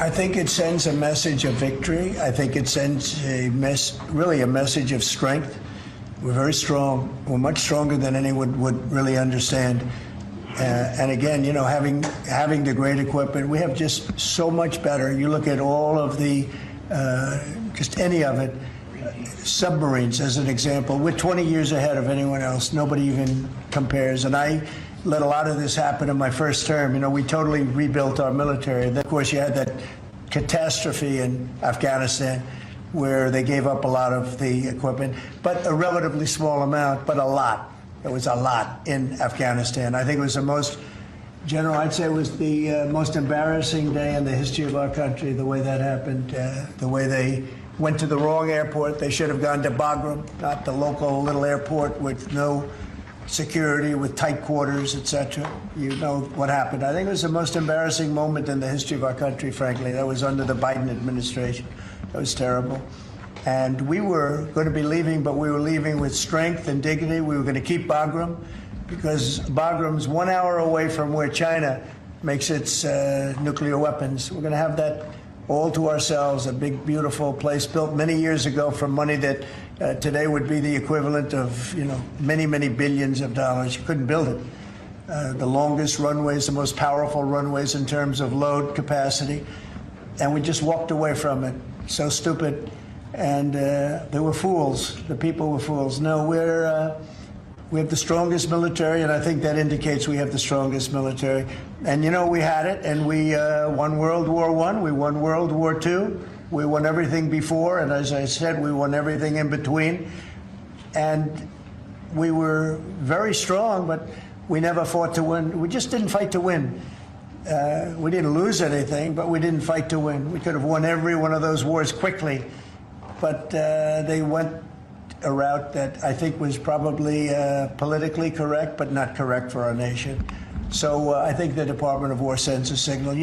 I think it sends a message of victory. I think it sends really a message of strength. We're very strong. We're much stronger than anyone would really understand. And again, having the great equipment, we have just so much better. You look at all of the, just any of it, submarines as an example. We're 20 years ahead of anyone else. Nobody even compares. And I let a lot of this happen in my first term. We totally rebuilt our military. And of course, you had that catastrophe in Afghanistan where they gave up a lot of the equipment, but a relatively small amount, but a lot. It was a lot in Afghanistan. I think it was the most, General, I'd say it was the most embarrassing day in the history of our country, the way that happened, the way they went to the wrong airport. They should have gone to Bagram, not the local little airport with no security, with tight quarters, etc. You know what happened. I think it was the most embarrassing moment in the history of our country, frankly. That was under the Biden administration. That was terrible. And we were going to be leaving, but we were leaving with strength and dignity. We were going to keep Bagram because Bagram's 1 hour away from where China makes its nuclear weapons. We're going to have that all to ourselves, a big, beautiful place built many years ago from money that today would be the equivalent of, many, many billions of dollars. You couldn't build it. The longest runways, the most powerful runways in terms of load capacity. And we just walked away from it. So stupid. And they were fools. The people were fools. No, we have the strongest military, and I think that indicates we have the strongest military. And, we had it, and we won World War I, we won World War II, we won everything before, and as I said, we won everything in between. And we were very strong, but we never fought to win. We just didn't fight to win. We didn't lose anything, but we didn't fight to win. We could have won every one of those wars quickly, but they went a route that I think was probably politically correct, but not correct for our nation. So I think the Department of War sends a signal. Yeah.